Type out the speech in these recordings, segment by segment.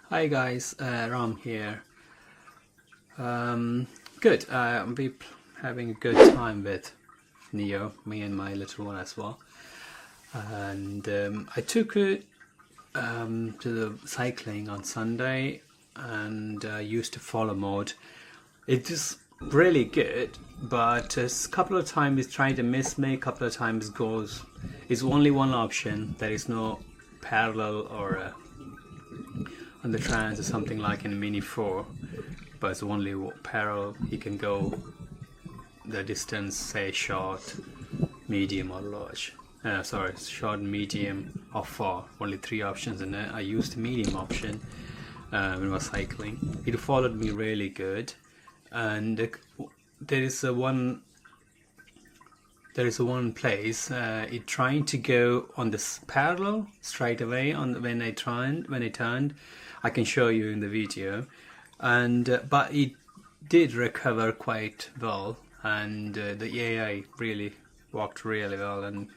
Hi guys, Ram here. Good. We're having a good time with Neo, me and my little one as well. And I took it to the cycling on Sunday and used to follow mode. It is really good, but a couple of times it's trying to miss me. A couple of times goes. It's only one option. There is no parallel or on the trans or something like in Mini 4, but it's only parallel. You can go the distance, say short, medium, or large. Sorry, short, medium, or far. Only three options in it. I used the medium option when I was cycling. It followed me really good, and there is a one. There is a one place it trying to go on this parallel straight away on when I turned. I can show you in the video, and but it did recover quite well, and the AI really worked really well and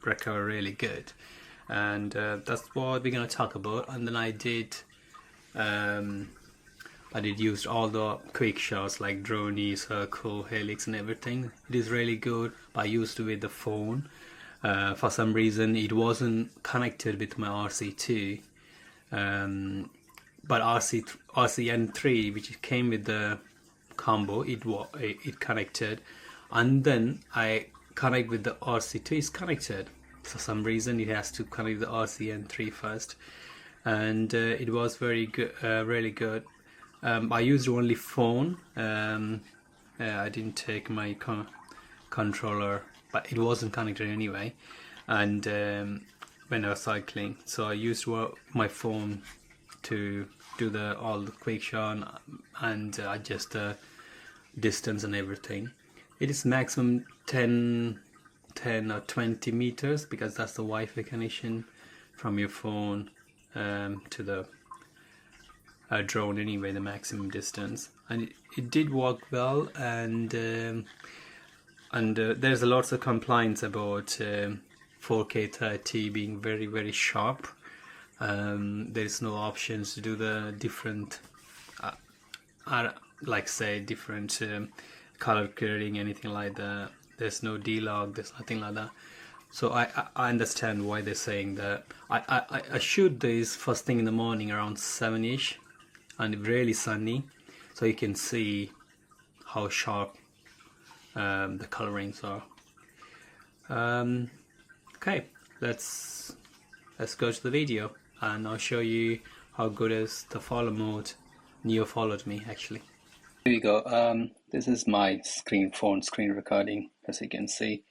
recovered really good, and that's what we're gonna talk about. And then um, I did use all the quick shots like drone, circle, helix, and everything. It is really good. But I used it with the phone. For some reason, it wasn't connected with my RC2. But RCN3, which came with the combo, it connected, and then I connect with the RC2. It's connected. For some reason, it has to connect the RCN3 first, and it was very good, really good. I used only phone. I didn't take my controller, but it wasn't connected anyway. And when I was cycling, so I used my phone to do all the quick shot and adjust the distance and everything. It is maximum 10 or 20 meters because that's the Wi-Fi connection from your phone to the drone anyway, the maximum distance, and it did work well. And there's lots of complaints about 4K 30 being very sharp. There's no options to do the different like say different color grading, anything like that. There's no D-log, there's nothing like that. So I understand why they're saying that. I shoot this first thing in the morning around 7ish, and really sunny, so you can see how sharp the colorings are. Okay, let's go to the video, and I'll show you how good is the follow mode. Neo followed me actually. Here we go. This is my phone screen recording, as you can see,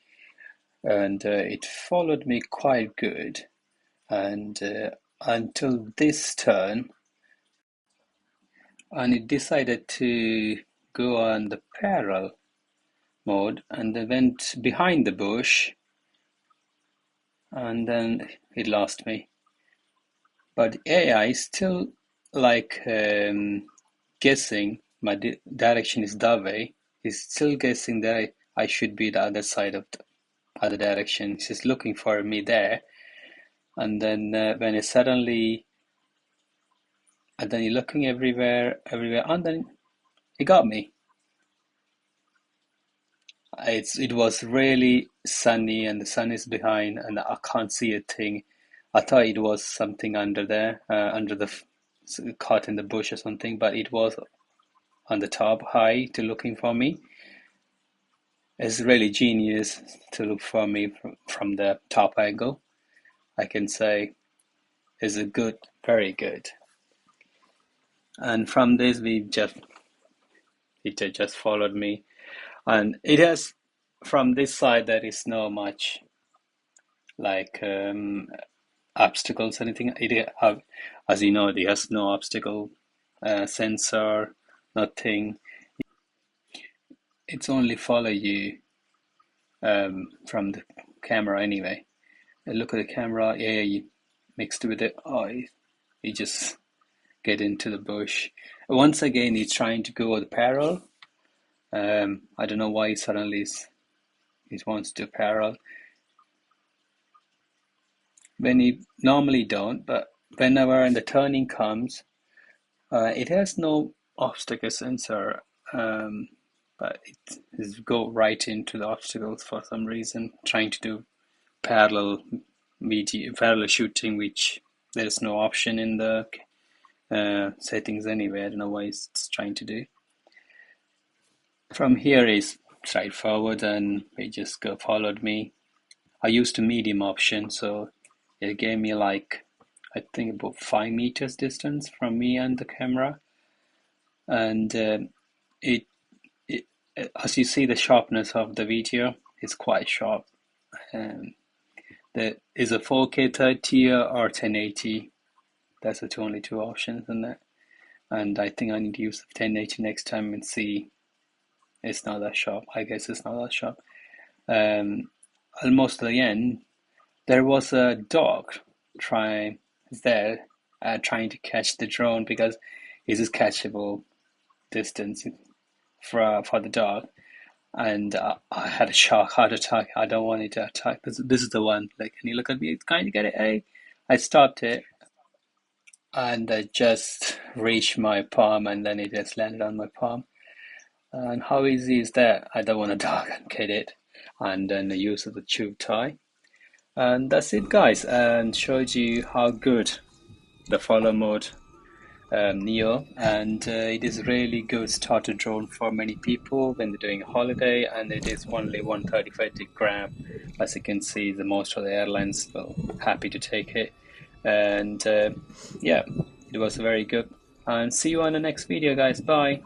and it followed me quite good, and until this turn, and it decided to go on the parallel mode, and then went behind the bush, and then it lost me. But AI is still like guessing my direction is that way. It's still guessing that I should be the other side of the other direction. It's just looking for me there, and then when it suddenly, and then you're looking everywhere, and then it got me. It was really sunny, and the sun is behind, and I can't see a thing. I thought it was something under there, under the caught in the bush or something, but it was on the top, high, to looking for me. It's really genius to look for me from the top angle. I can say is a good, very good. And from this, it just followed me, and it has, from this side there is no much like obstacles, anything. It have, as you know, it has no obstacle sensor, nothing. It's only follow you from the camera anyway. Look at the camera, yeah, you mixed with it. Oh, you just get into the bush. Once again, he's trying to go the parallel. I don't know why suddenly he wants to parallel when he normally don't, but whenever the turning comes, It has no obstacle sensor, but it is go right into the obstacles for some reason, trying to do parallel parallel shooting, which there's no option in the settings anyway. I don't know why it's trying to do. From here is straightforward, and it just followed me. I used the medium option, so it gave me like I think about 5 meters distance from me and the camera, and it, it as you see the sharpness of the video is quite sharp. Um, there is a 4K 30 or 1080. That's the only two options in that, and I think I need to use 1080 next time and see. It's not that sharp. I guess it's not that sharp. Um, Almost at the end, there was a dog trying there trying to catch the drone because it is catchable distance for the dog. And I had a shock heart attack. I don't want it to attack. This is the one. Like, can you look at me? It's kind of get it. Hey, I stopped it, and I just reached my palm, and then it just landed on my palm. And how easy is that? I don't want a dog and get it. And then the use of the tube tie. And that's it, guys. And showed you how good the follow mode Neo, and it is really good starter drone for many people when they're doing a holiday, and it is only 135 gram. As you can see, the most of the airlines will happy to take it, and yeah, it was very good. And see you on the next video, guys. Bye.